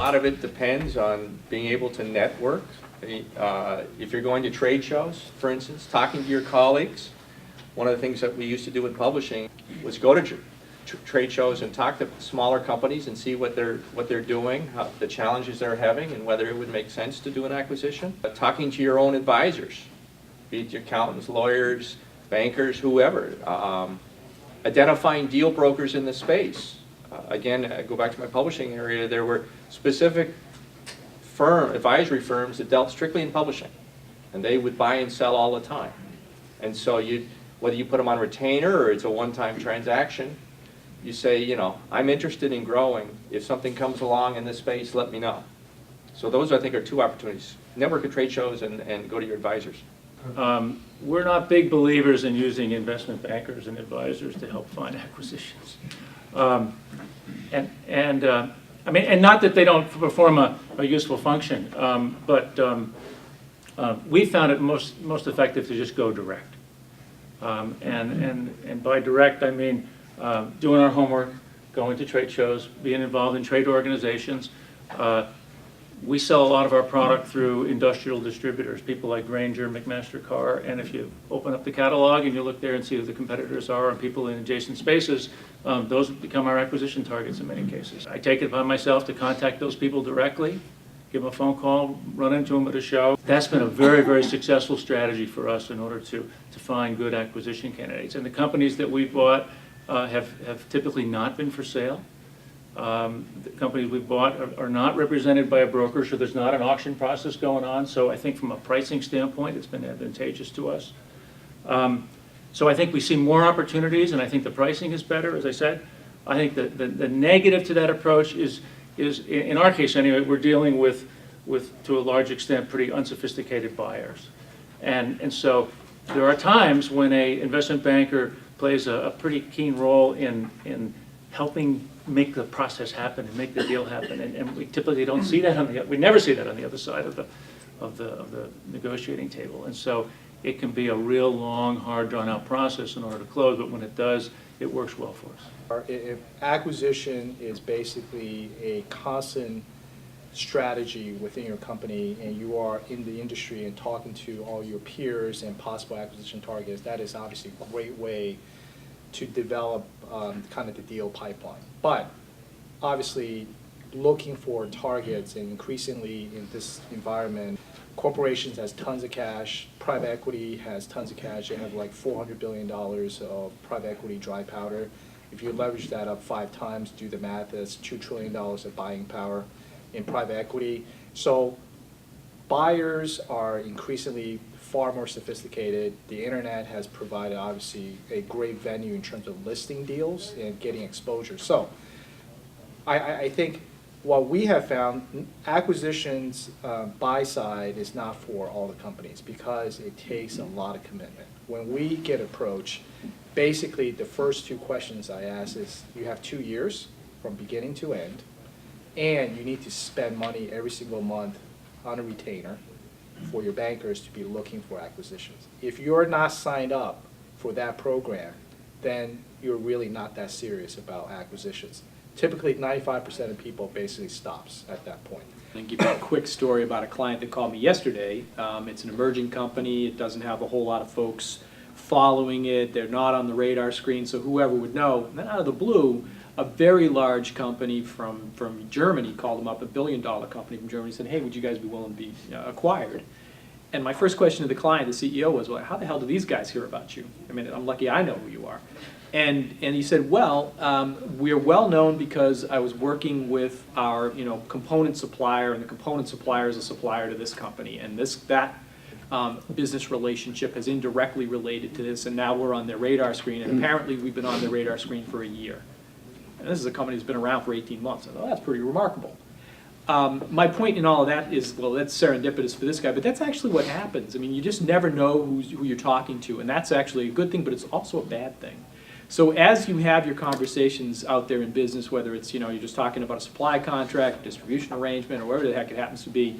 lot of it depends on being able to network. If you're going to trade shows, for instance, talking to your colleagues, one of the things that we used to do in publishing was go to trade shows and talk to smaller companies and see what they're doing, the challenges they're having, and whether it would make sense to do an acquisition. Talking to your own advisors, be it accountants, lawyers, bankers, whoever. Identifying deal brokers in the space. Again, I go back to my publishing area, there were specific advisory firms that dealt strictly in publishing, and they would buy and sell all the time. And so whether you put them on retainer or it's a one-time transaction, you say, you know, I'm interested in growing. If something comes along in this space, let me know. So those, I think, are two opportunities. Network at trade shows and go to your advisors. We're not big believers in using investment bankers and advisors to help find acquisitions. I mean, and not that they don't perform a useful function, but we found it most effective to just go direct. And by direct, I mean doing our homework, going to trade shows, being involved in trade organizations. We sell a lot of our product through industrial distributors, people like Grainger, McMaster-Carr, and if you open up the catalog and you look there and see who the competitors are and people in adjacent spaces, those become our acquisition targets in many cases. I take it upon myself to contact those people directly, give them a phone call, run into them at a show. That's been a very, very successful strategy for us in order to find good acquisition candidates. And the companies that we've bought have typically not been for sale. The companies we've bought are not represented by a broker, so there's not an auction process going on. So I think from a pricing standpoint, it's been advantageous to us. So I think we see more opportunities, and I think the pricing is better, as I said. I think the negative to that approach is in our case anyway, we're dealing with to a large extent, pretty unsophisticated buyers. And so there are times when an investment banker plays a pretty keen role in helping make the process happen and make the deal happen, and we typically don't see that we never see that on the other side of the negotiating table, and so it can be a real long, hard, drawn-out process in order to close. But when it does, it works well for us. If acquisition is basically a constant strategy within your company, and you are in the industry and talking to all your peers and possible acquisition targets, that is obviously a great way to develop kind of the deal pipeline. But obviously, looking for targets, and increasingly in this environment, corporations has tons of cash, private equity has tons of cash. They have like $400 billion of private equity dry powder. If you leverage that up 5 times, do the math, that's $2 trillion of buying power in private equity. So buyers are increasingly far more sophisticated. The internet has provided obviously a great venue in terms of listing deals and getting exposure. So I think what we have found, acquisitions buy side is not for all the companies because it takes a lot of commitment. When we get approached, basically the first 2 questions I ask is, you have 2 years from beginning to end, and you need to spend money every single month on a retainer for your bankers to be looking for acquisitions. If you're not signed up for that program, then you're really not that serious about acquisitions. Typically, 95% of people basically stops at that point. I can give you a quick story about a client that called me yesterday. It's an emerging company. It doesn't have a whole lot of folks following it. They're not on the radar screen, so whoever would know. And then out of the blue, a very large company from Germany called them up, $1 billion company from Germany, said, hey, would you guys be willing to be acquired? And my first question to the client, the CEO, was, well, how the hell do these guys hear about you? I mean, I'm lucky I know who you are. And he said, well, we're well known because I was working with our component supplier, and the component supplier is a supplier to this company, and that business relationship has indirectly related to this, and now we're on their radar screen, and apparently we've been on their radar screen for a year. And this is a company that's been around for 18 months. I thought, that's pretty remarkable. My point in all of that is, well, that's serendipitous for this guy, but that's actually what happens. I mean, you just never know who you're talking to, and that's actually a good thing, but it's also a bad thing. So as you have your conversations out there in business, whether it's, you're just talking about a supply contract, distribution arrangement, or whatever the heck it happens to be,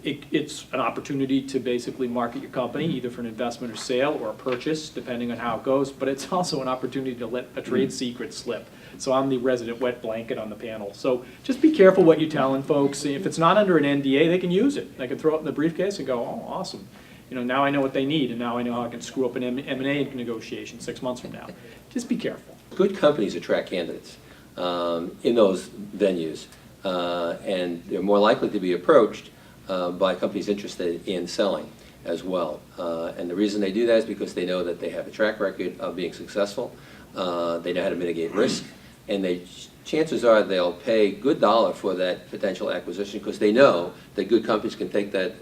it's an opportunity to basically market your company, either for an investment or sale or a purchase, depending on how it goes, but it's also an opportunity to let a trade secret slip. So I'm the resident wet blanket on the panel. So just be careful what you're telling folks. If it's not under an NDA, they can use it. They can throw it in the briefcase and go, oh, awesome. Now I know what they need, and now I know how I can screw up an M&A negotiation 6 months from now. Just be careful. Good companies attract candidates in those venues, and they're more likely to be approached by companies interested in selling as well. And the reason they do that is because they know that they have a track record of being successful, they know how to mitigate risk, and chances are they'll pay good dollar for that potential acquisition because they know that good companies can take that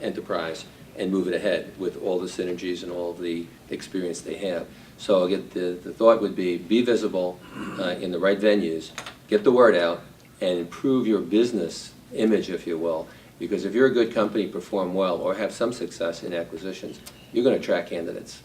enterprise and move it ahead with all the synergies and all the experience they have. So again, the thought would be visible in the right venues, get the word out, and improve your business image, if you will. Because if you're a good company, perform well, or have some success in acquisitions, you're going to attract candidates.